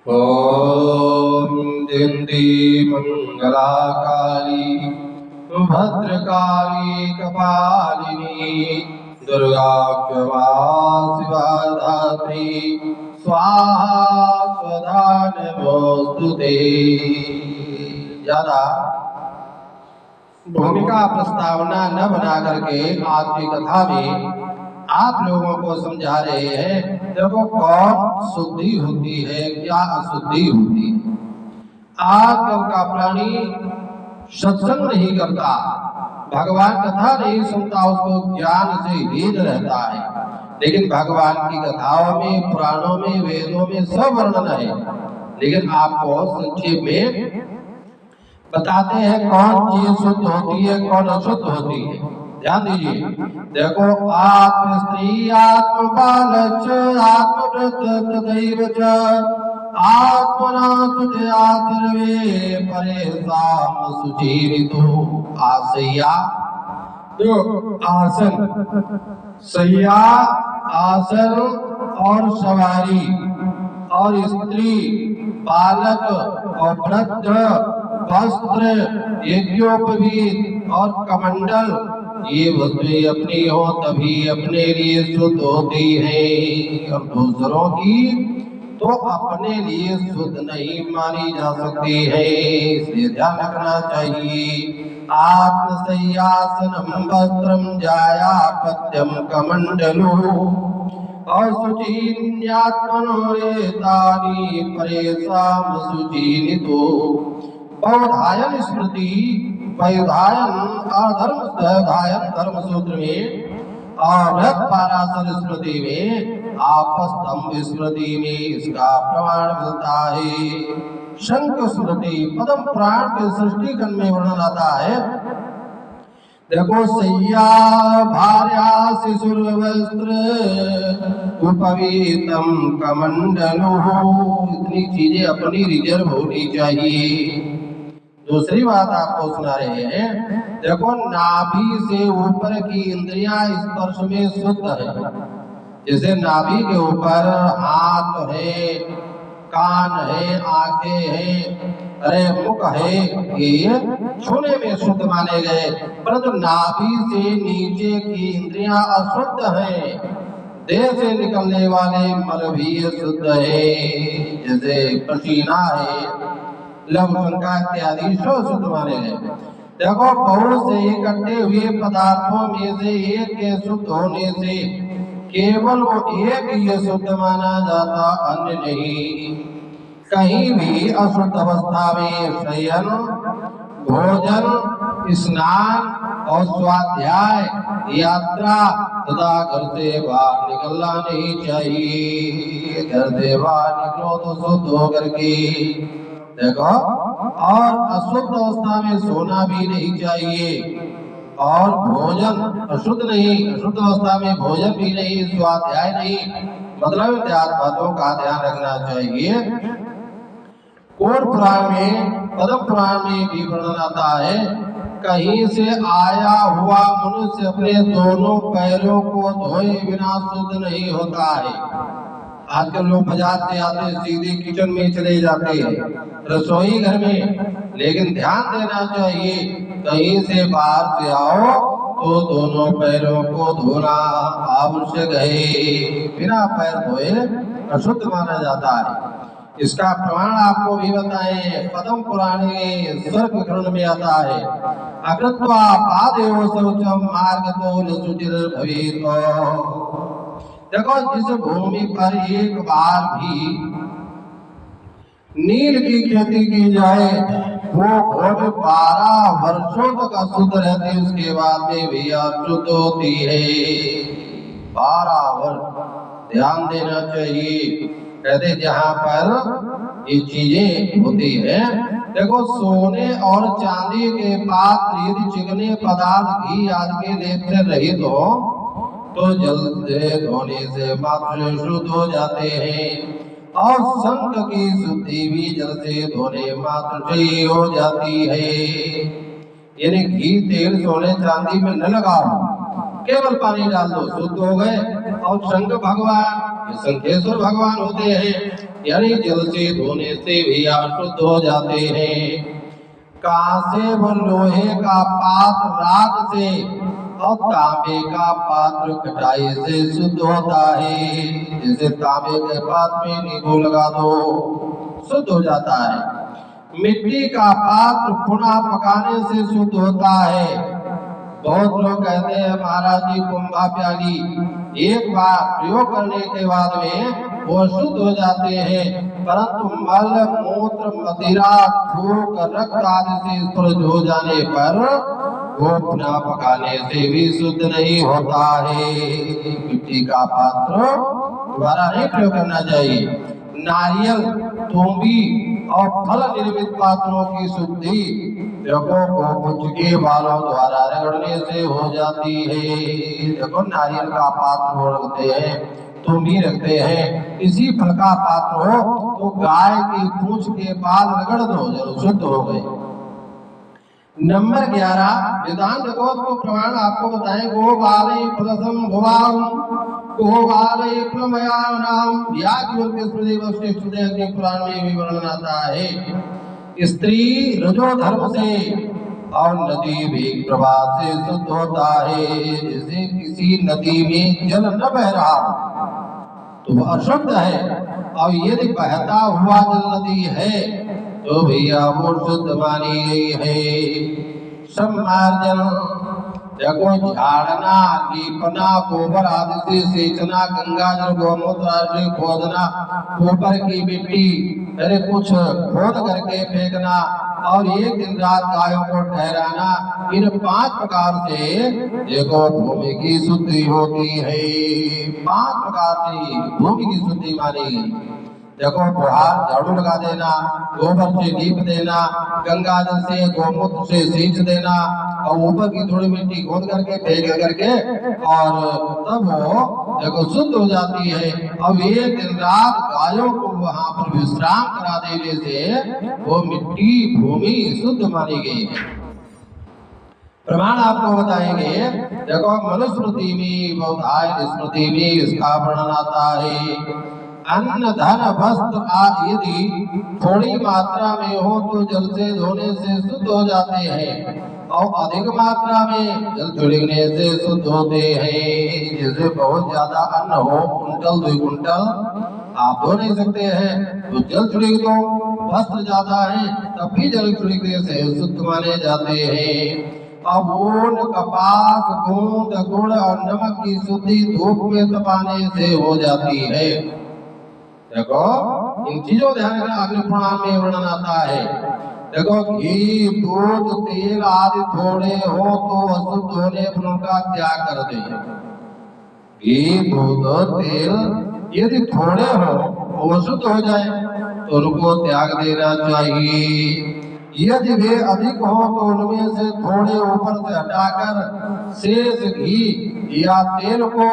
ओम दिंदी मंगला काली भद्रकाली कपालिनी दुर्गा क्षमा शिवा धात्री स्वाहा स्वधा नमोस्तुते। ज्यादा भूमिका प्रस्तावना न बना करके आज की कथा में आप लोगों को समझा रहे हैं। देखो कौन शुद्धि होती है, क्या अशुद्धि होती है। आजकल का प्राणी सत्संग नहीं करता, भगवान कथा नहीं सुनता, उसको ज्ञान से हीन रहता है। लेकिन भगवान की कथाओं में, पुराणों में, वेदों में सब वर्णन है। लेकिन आपको संक्षेप में बताते हैं कौन चीज शुद्ध होती है, कौन अशुद्ध होती है। ध्यान दीजिए। देखो आत्म स्त्री आत्म बालच आत्मव्रत तदैव च आत्मना सुजया सर्वे परेशान सुचीरितो। आसैया जो आसन, सैया आसन और सवारी और स्त्री बालक और वृद्ध वस्त्र यज्ञोपवीत और कमंडल, ये वस्तुएं अपनी हो तभी अपने लिए शुद्ध होती है, और दूसरों की तो अपने लिए शुद्ध नहीं मानी जा सकती है। इसलिए ध्यान रखना चाहिए। आत्मसंयासनम वस्त्रम जाया पत्यम कमंडलो और शुचीन्यात्मनो एतानि परेषां शुचीनितो। पौधायन स्मृति, वैधायन अधर्म सधायन धर्म सूत्र में और पाराशर स्मृति में, आपस्तंभ स्मृति में इसका प्रमाण मिलता है। शंख स्मृति पद्म पुराण के सृष्टि खंड में वर्णन आता है। देखो सैया भार्या शिशुर वस्त्र उपवीतम कमंडलो, इतनी चीजें अपनी रिजर्व होनी चाहिए। दूसरी बात आपको सुना रहे हैं। देखो नाभि से ऊपर की इंद्रियां स्पर्श में शुद्ध है। जैसे नाभि के ऊपर हाथ है, कान है, आंखें हैं, अरे मुख है, ये छूने में शुद्ध माने गए। परंतु नाभि से नीचे की इंद्रियां अशुद्ध हैं। देह से निकलने वाले मल भी शुद्ध है, जैसे पसीना है, लवशंका इत्यादि सब शुद्ध माने गए। देखो बहुत से इकट्ठे हुए पदार्थों में से एक के शुद्ध होने से केवल वो एक ही शुद्ध माना जाता, अन्य नहीं। कहीं भी अशुद्ध अवस्था में शयन, भोजन, स्नान और स्वाध्याय, यात्रा तथा घर से बाहर निकलना नहीं चाहिए। घर से बाहर निकलो तो शुद्ध होकर के देखो। और अशुद्ध अवस्था में सोना भी नहीं चाहिए, और भोजन अशुद्ध नहीं, अशुद्ध अवस्था में भोजन भी नहीं, स्वाध्याय नहीं, मतलब इत्यादि बातों का ध्यान रखना चाहिए। कोर पुराण में, पद्म पुराण में भी वर्णन आता है, कहीं से आया हुआ मनुष्य अपने दोनों पैरों को धोए बिना शुद्ध नहीं होता है। आजकल लोग बाजार से आते सीधे किचन में चले जाते हैं, रसोई घर में। लेकिन ध्यान देना चाहिए, कहीं से बाहर से आओ तो दोनों पैरों को धोना आवश्यक है। बिना पैर धोए अशुद्ध माना जाता है। इसका प्रमाण आपको भी बताएं। पद्म पुराण में सर्ग खंड में आता है, अकृत्वा पादेव शौचम मार्गतो न शुचिर भवेत्। देखो जिस भूमि पर एक बार भी नील की खेती की जाए वो भूमि 12 वर्षों तक अशुद्ध रहती, उसके बाद में भी अशुद्ध होती है। 12 वर्ष ध्यान देना चाहिए। कहते जहाँ पर ये चीजें होती है, देखो सोने और चांदी के पात्र यदि चिकने पदार्थ घी आदि के लेप से रहित हो तो जल से धोने से मात्र शुद्ध हो जाते हैं, और शंख की शुद्धि भी जल से धोने मात्र से हो जाती है। यानी घी तेल सोने चांदी में न लगाओ, केवल पानी डाल दो, शुद्ध हो गए। और शंख भगवान, ये शंखेश्वर भगवान होते हैं, यानी जल से धोने से भी अशुद्ध हो जाते हैं। कांसे व लोहे का पात्र राख से और तांबे का पात्र कटाई से शुद्ध होता है। जैसे तांबे के पात्र में नींबू लगा दो, शुद्ध हो जाता है। मिट्टी का पात्र पुनः पकाने से शुद्ध होता है। बहुत लोग कहते हैं महाराज जी कुंभा प्याली एक बार प्रयोग करने के बाद में वो शुद्ध हो जाते हैं, परंतु मल मूत्र मदिरा थूक रक्त आदि से स्पर्श हो जाने पर वो पुनः पकाने से भी शुद्ध नहीं होता है। मिट्टी का पात्र दोबारा नहीं प्रयोग करना चाहिए। नारियल, तोंबी और फल निर्मित पात्रों की शुद्धि देखो गोमुख के बालों द्वारा रगड़ने से हो जाती है। देखो नारियल का पात्र वो रखते हैं, तोंबी रखते हैं, इसी फल का पात्र हो तो गाय की पूंछ के बाल रगड़ दो, जरूर शुद्ध हो गए। नंबर 11 वेदांत जगत को प्रमाण आपको बताएं। गोबाले प्रसम भुवाम गोबाले प्रमयानाम याज्ञवल्क्य के स्मृति वशिष्ठ अग्नि पुराण में भी वर्णन आता है। स्त्री रजो धर्म से और नदी भी प्रवाह से शुद्ध होता है। जैसे किसी नदी में जल न बह रहा तो वह अशुद्ध है, और यदि बहता हुआ जल नदी है तो भैया वो शुद्ध मानी गई है। सम्मार्जन देखो झाड़ना, लीपना, गोबर आदि से सेचना, गंगा जल गोमूत्र आदि खोदना, ऊपर की मिट्टी अरे कुछ खोद करके फेंकना और एक दिन रात गायों को ठहराना, इन 5 प्रकार से देखो भूमि की शुद्धि होती है। 5 प्रकार से भूमि की शुद्धि मानी गई। देखो बुहार झाड़ू लगा देना, गोबर से लीप देना, गंगा जल से गोमूत्र से सींच देना और ऊपर की थोड़ी मिट्टी खोद करके फेंक करके और तब वो देखो शुद्ध हो जाती है। अब एक दिन रात गायों को वहां पर विश्राम करा देने से वो मिट्टी भूमि शुद्ध मानी गई है। प्रमाण आपको बताएंगे। देखो मनुस्मृति में, बौद्धायन स्मृति में इसका वर्णन आता है। अन्न धन वस्त्र आदि यदि थोड़ी मात्रा में हो तो जल से धोने से शुद्ध हो जाते हैं, और अधिक मात्रा में जल छिड़कने से शुद्ध होते हैं। जैसे बहुत ज्यादा अन्न हो, कुंटल 2 कुंटल आप धो नहीं सकते हैं तो जल छिड़क दो। वस्त्र ज्यादा है तब भी जल छिड़कने से शुद्ध माने जाते हैं। अब ऊन, कपास, गोंद, गुड़ और नमक की शुद्धि धूप में तपाने से हो जाती है। देखो इन चीजों ध्यान रखना, अग्नि पुराण में वर्णन आता है। देखो घी, दूध, तेल आदि थोड़े हो तो अशुद्ध होने पर उनका त्याग कर दे। घी, दूध, तेल यदि थोड़े हो वो अशुद्ध हो जाए तो उनको त्याग देना चाहिए। यदि वे अधिक हो तो उनमें से थोड़े ऊपर से हटाकर शेष घी या तेल को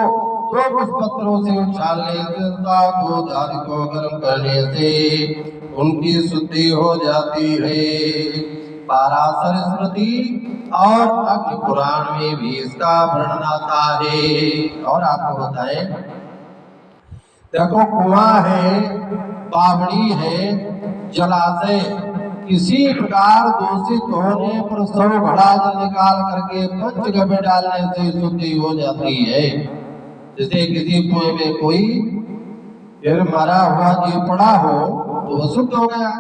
2 पुष्पत्रों से उछालने से दूध आदि को गर्म करने से उनकी शुद्धि हो जाती है। पाराशर स्मृति और अग्नि पुराण में भी इसका वर्णन आता है। और आपको बताएं, देखो कुआं है, बावड़ी है, जलाशय किसी प्रकार दूषित होने पर 100 घड़ा जल निकाल करके पंचगव्य में डालने से शुद्धि हो जाती है। जैसे किसी कुएं में कोई मरा हुआ जीव पड़ा हो तो वो शुद्ध हो गया,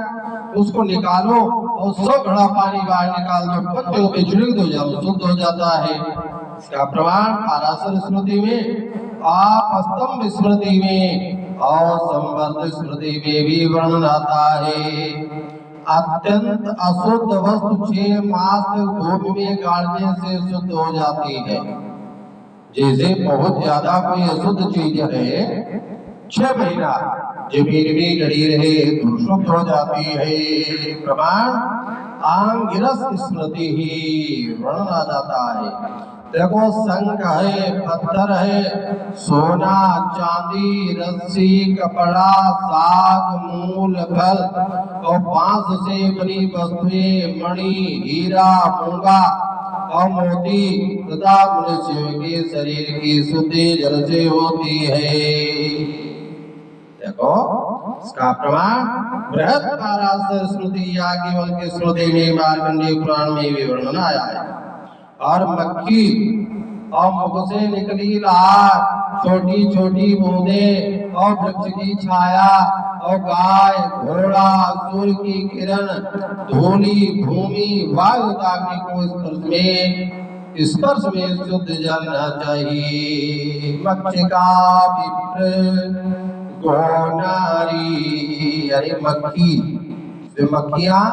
उसको निकालो और 100 घड़ा पानी बाहर निकाल दो, पंचों पे छिड़क दो, जाओ शुद्ध हो जाता है। इसका प्रमाण पाराशर स्मृति में, आपस्तंभ स्मृति में और संवर्ध स्मृति में भी वर्णन आता है। अत्यंत अशुद्ध वस्तु 6 मास तक धूप में गाड़ने से शुद्ध हो जाती है। जैसे बहुत ज्यादा कोई अशुद्ध चीज है, 6 महीना जमीन में गड़ी रहे तो शुद्ध हो जाती है। प्रमाण आंगिरस स्मृति ही वर्णन आ जाता है। देखो शंख है, पत्थर है, सोना, चांदी, रस्सी, कपड़ा, साग, मूल, फल और बांस से बनी वस्तुएं, मणि, हीरा, मूंगा और मोती तथा मनुष्य के शरीर की शुद्धि जल से होती है। देखो इसका प्रमाण बृहद पाराशर स्मृति याज्ञवल्क्य स्मृति में मार्कंडेय पुराण में भी वर्णन आया है। और मक्खी और मुख से निकली लार, छोटी छोटी बूंदें और वृक्ष की छाया और गाय घोड़ा सूर्य की किरण धूली भूमि वायु अग्नि को स्पर्श में शुद्ध जानना चाहिए। मक्षिका विप्र गोनारी, अरे मक्खी मक्खियां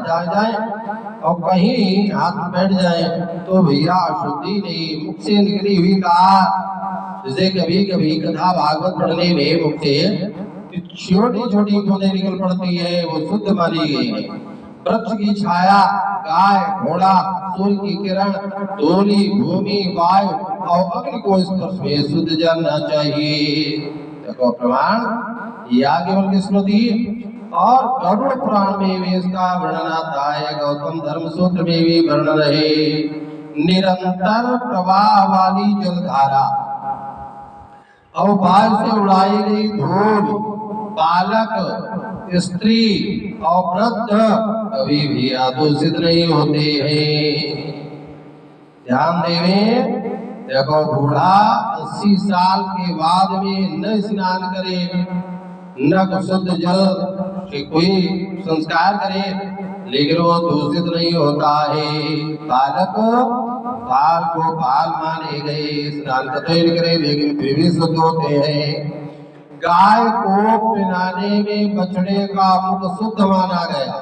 जाए और कहीं हाथ बैठ जाए तो भैया शुद्धि नहीं। मुख से निकली हुई कार, जैसे कभी कभी कथा भागवत पढ़ने में मुख से छोटी छोटी बूंदें निकल पड़ती है, वो शुद्ध मानी गई है। वृक्ष की छाया, गाय घोड़ा सूर्य की किरण धूली भूमि वायु और अग्नि को स्पर्श में शुद्ध जानना चाहिए। देखो प्रमाण याज्ञवल्क्य स्मृति और गरुड़ पुराण में भी इसका वर्णन आता है। गौतम धर्म सूत्र में भी वर्णन है। निरंतर प्रवाह वाली जलधारा और वायु से उड़ाई गई धूल, बालक स्त्री और वृद्ध कभी भी आदूषित नहीं होते हैं। ध्यान देवे, देखो बूढ़ा 80 साल के बाद में न स्नान करे, न शुद्ध जल से कोई संस्कार करे, लेकिन वो दूषित नहीं होता है। बालक बाल को बाल माने गए, स्नान तो नहीं करे लेकिन फिर भी शुद्ध होते हैं। गाय को पिलाने में बछड़े का मुख शुद्ध माना गया,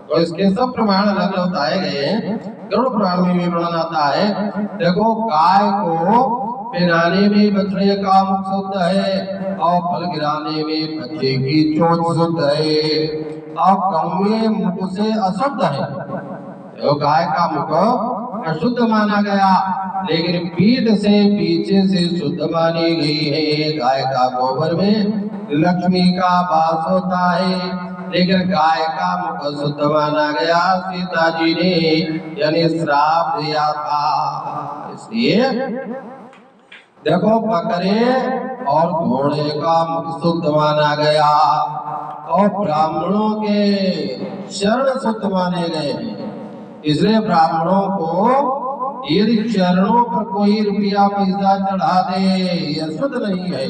तो इसके सब प्रमाण अलग अलग बताए गए हैं। गरुड़ पुराण में भी वर्णन आता है। देखो गाय को पिलाने में बछड़े का मुख शुद्ध है और फल गिराने में बच्चे की चोंच शुद्ध है और कौवे मुख से अशुद्ध है। तो गाय का मुख अशुद्ध माना गया, लेकिन पीठ से पीछे से शुद्ध मानी गई है। गाय का गोबर में लक्ष्मी का वास होता है, लेकिन गाय का मुख शुद्ध माना गया। सीता जी ने यानी श्राप दिया था, इसलिए देखो बकरे और घोड़े का मुख शुद्ध माना गया और ब्राह्मणों के चरण शुद्ध माने गए। इसलिए ब्राह्मणों को यदि चरणों पर कोई रुपया पैसा चढ़ा दे यह शुद्ध नहीं है,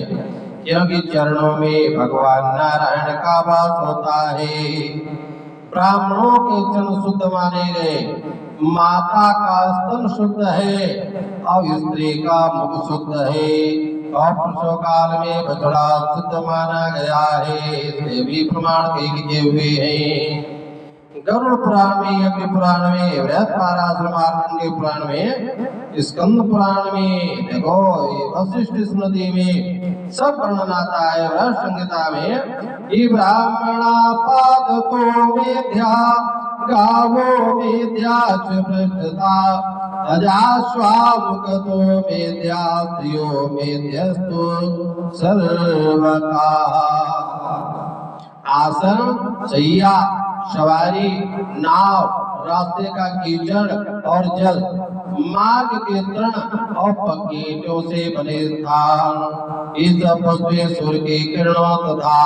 क्योंकि चरणों में भगवान नारायण का वास होता है। ब्राह्मणों के चरण शुद्ध माने गए। माता का स्तन शुद्ध है और स्त्री का मुख शुद्ध है और प्रसव काल में बछड़ा शुद्ध माना गया है। इससे भी प्रमाण लिखे हुए हैं। गरुड़ पुराण में, अग्नि पुराण में, बृहद पाराशर मार्कंडेय पुराण में, स्कंद पुराण में, देखो वशिष्ठ स्मृति में सब वर्णन आता है। बृहद संहिता में ब्राह्मणा पादतो मेध्या गावो मेध्या च पृष्ठता अजाश्वामुखतो मेध्या स्त्रियो मेध्यस्तु सर्वथा। आसन, शैया, सवारी, नाव, रास्ते का कीचड़ और जल, मार्ग के तृण और पक्की ईंटों से बने स्थान, इस में सूर्य की किरणों तथा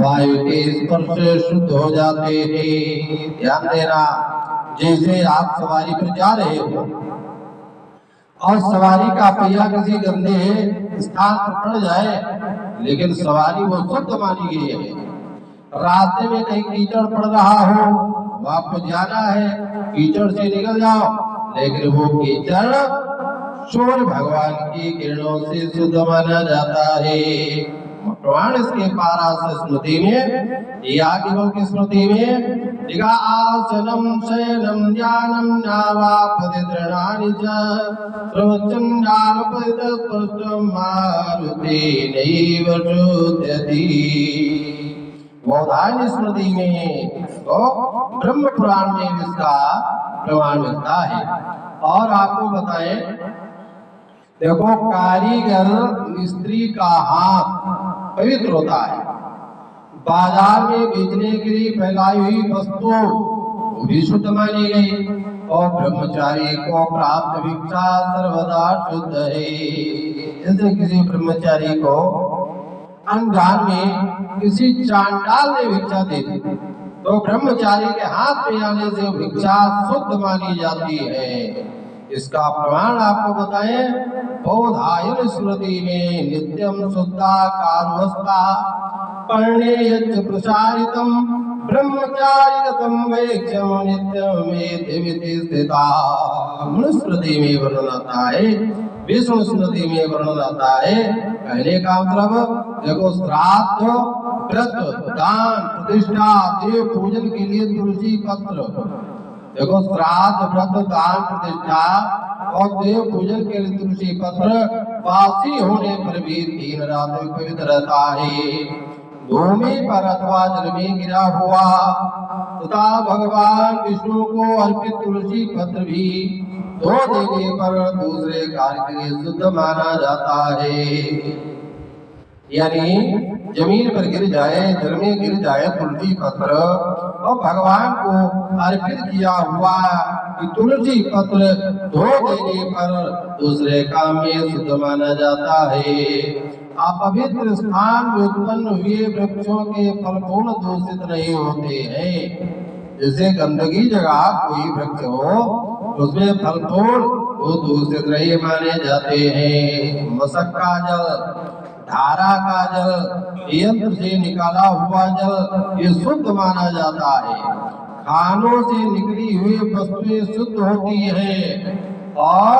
वायु के स्पर्श से शुद्ध हो जाते हैं। ध्यान देना, जैसे आप सवारी पर जा रहे हो और सवारी का पहिया किसी गंदे स्थान पर पड़ जाए, लेकिन सवारी वो शुद्ध मानी गई है। रास्ते में कहीं कीचड़ पड़ रहा हो, आपको जाना है, कीचड़ से निकल जाओ, लेकिन वो कीचड़ सूर्य भगवान की किरणों से शुद्ध माना जाता है। प्रमाण इसके पाराशर स्मृति में, याज्ञवल्क्य स्मृति में लिखा, आसनम शयनम ज्ञानम नावापति तृणानि च प्रवचंडाल परितस्पृष्टम मारुति नैव शुध्यति। बौधायन स्मृति में तो ब्रह्म पुराण में इसका प्रमाण मिलता है। और आपको बताएं, देखो कारीगर मिस्त्री का हाथ पवित्र होता है। बाजार में बेचने के लिए फैलाई हुई वस्तु भी शुद्ध मानी गई और ब्रह्मचारी को प्राप्त भिक्षा सर्वदा शुद्ध है। जैसे किसी ब्रह्मचारी को अनजान में किसी चांडाल ने भिक्षा दे दी तो ब्रह्मचारी के हाथ में आने से भिक्षा शुद्ध मानी जाती है। इसका प्रमाण आपको बताएं, बोधायन स्मृति में नित्यम शुद्धाकारवस्था पर्णेयच प्रसारितम ब्रह्मचारिगतम वैक्षम नित्यमेति स्थिता। मनुस्मृति में वर्णन आता है, विष्णु स्मृति में वर्णन आता है। कहने का मतलब देखो, श्राद्ध व्रत दान प्रतिष्ठा देव पूजन के लिए तुलसी पत्र, देखो श्राद्ध व्रत दान प्रतिष्ठा और देव पूजन के लिए तुलसी पत्र वासी होने पर भी 3 रात पवित्र रहता है। भूमि पर अथवा जल में गिरा हुआ तथा भगवान विष्णु को अर्पित तुलसी पत्र भी धो देने पर दूसरे कार्य के लिए शुद्ध माना जाता है। यानी जमीन पर गिर जाए, जल में गिर जाए तुलसी पत्र और भगवान को अर्पित किया हुआ तुलसी पत्र धो देने पर दूसरे काम में शुद्ध माना जाता है। अपवित्र स्थान में उत्पन्न हुए वृक्षों के फल पूर्ण दूषित नहीं होते हैं। जैसे गंदगी जगह कोई वृक्ष हो उसमें फल फूल वो दूषित नहीं माने जाते हैं। मशक का जल, धारा का जल, यंत्र से निकाला हुआ जल ये शुद्ध माना जाता है। खानों से निकली हुई वस्तुएं शुद्ध होती हैं और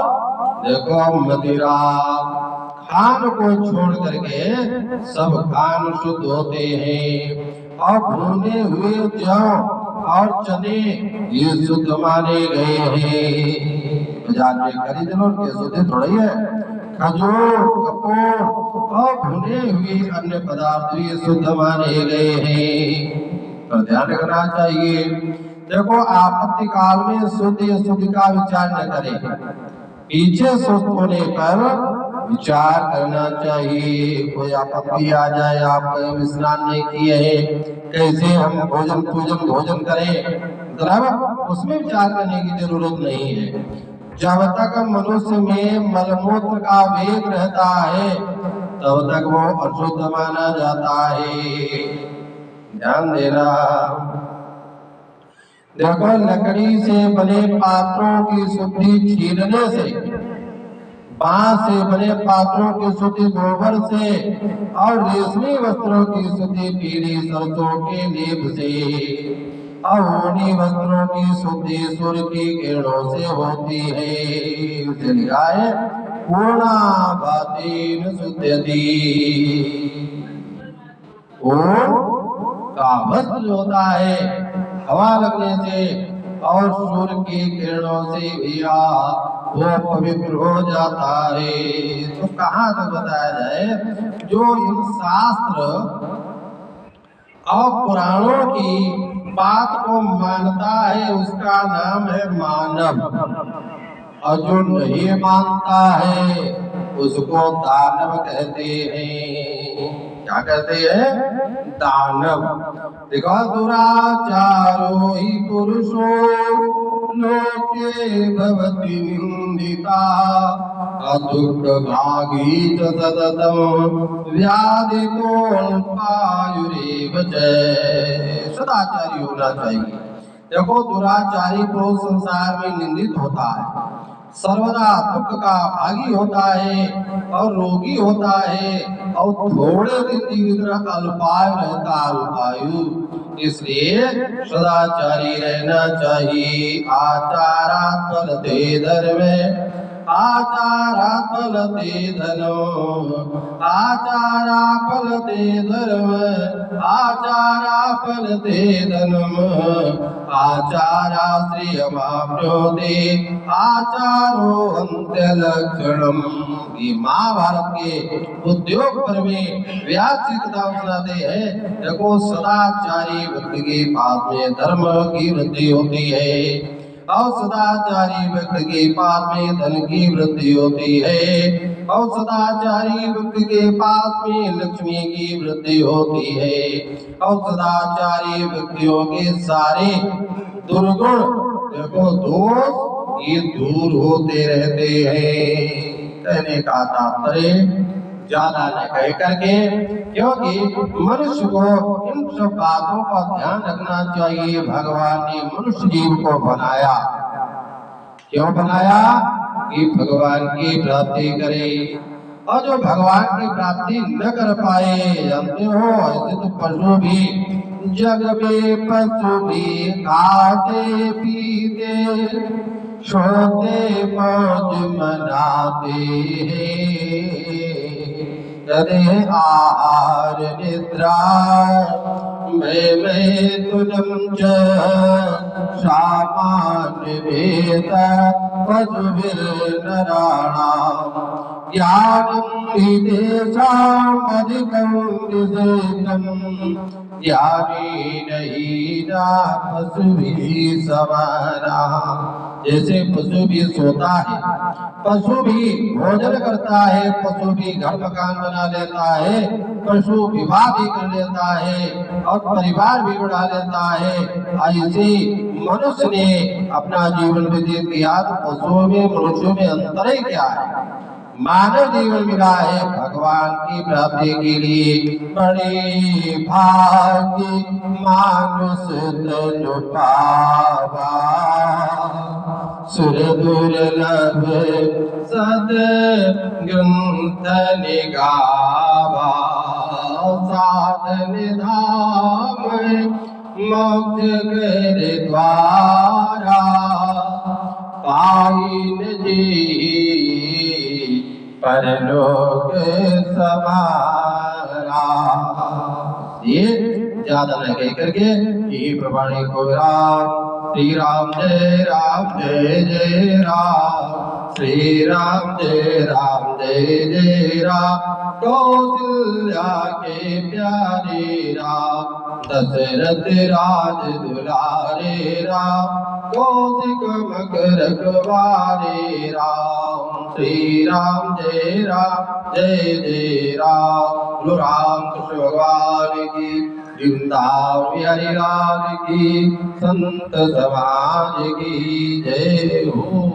देखो मदिरा खान को छोड़ करके सब खान शुद्ध होते हैं और भुने हुए जौ और चने ये शुद्ध माने गए हैं। बाजार में खरीद लो, उनके शुद्ध थोड़ा ही है। खजूर, कपूर और भुने हुए अन्य पदार्थ ये शुद्ध माने गए हैं, तो ध्यान रखना चाहिए। देखो आपत्ति काल में शुद्ध अशुद्ध का विचार न करें, पीछे सुस्त होने पर विचार करना चाहिए। कोई आपत्ति आ जाए, आप कहीं स्नान नहीं किए हैं, कैसे हम भोजन करें, बराबर उसमें विचार करने की जरूरत नहीं है। जब तक मनुष्य में मलमूत्र का वेग रहता है तब तक वो अशुद्ध माना जाता है। ध्यान देना। देखो लकड़ी से बने पात्रों की शुद्धि छीलने से, बांस से बने पात्रों की शुद्धि गोबर से और रेशमी वस्त्रों की शुद्धि पीली सरसों के लेप से और ऊनी वस्त्रों की शुद्धि सूर्य की किरणों से होती है। उसे लिखा है पूर्णा बातीन शुद्धि। का वस्त्र जो होता है हवा लगने से और सूर्य की किरणों से भी वो पवित्र हो जाता है। तो कहाँ तक बताया जाए, जो इन शास्त्र और पुराणों की बात को मानता है उसका नाम है मानव, और जो नहीं मानता है उसको दानव कहते हैं। क्या कहते हैं? दानव। देखो दुराचारो ही पुरुषो लोके भवति निंदिता अदुष्ट भागी च सततम व्याधितो पायुरेव च। सदाचारी होना चाहिए। देखो दुराचारी पुरुष संसार में निंदित होता है, सर्वदा दुख का भागी होता है और रोगी होता है और थोड़े दिन की अल्पायु रहता अल्पायु। इसलिए सदाचारी रहना चाहिए। आचारात् फलते धर्म, आचारात् फलते धनो, आचारा फलते धर्म, आचारा फलते धनम, आचारा श्रियमाप्नोति, आचारो अंत्यलक्षणम। ये महाभारत के उद्योग पर्व में व्यास जी कथा सुनाते हैं। देखो सदाचारी व्यक्ति के पास में धर्म की वृद्धि होती है और सदाचारी व्यक्ति के पास में धन की वृद्धि होती है और सदाचारी व्यक्ति के पास में लक्ष्मी की वृद्धि होती है और सदाचारी व्यक्तियों के सारे दुर्गुण देखो दोष ये दूर होते रहते हैं। कहने का तात्पर्य ज्यादा न कह करके, क्योंकि मनुष्य को इन सब बातों का ध्यान रखना चाहिए। भगवान ने मनुष्य जीव को बनाया, क्यों बनाया? कि भगवान की प्राप्ति करे। और जो भगवान की प्राप्ति न कर पाए, जानते हो, ऐसे तो पशु भी, जग में पशु भी खाते पीते सोते मौज मनाते हैं, आहार निद्रा मैं तुझम च सामान्य भेद पशुभिर्नराणाम् ज्ञानम् हि तेषाम् अधिकम् विशेषम् ज्ञानेन हीना पशुभिः समानः। जैसे पशु भी सोता है, पशु भी भोजन करता है, पशु भी घर मकान बना लेता है, पशु विवाह भी कर लेता है और परिवार भी बढ़ा लेता है, ऐसे मनुष्य ने अपना जीवन व्यतीत किया। तो पशुओं में मनुष्यों में अंतर ही क्या है? मानव जीवन मिला है भगवान की प्राप्ति के लिए। बड़े भाग्य मानुष तनु पावा सुर दुर्लभ सद ग्रंथ निगावा साधन धाम मोक्ष कर द्वारा पाइन जी परलोक समारा। ये ज्यादा न कह करके ये प्रमाणी को श्री राम जय जय राम, श्री राम जय जय राम। कौशल्या के प्यारे राम, दशरथ राज दुलारे राम, कौशिक मकर रखवारे राम। श्री राम जय राम। बोलो राम कृष्ण भगवान की, वृंदावन बिहारी लाल की, संत समाज की जय हो।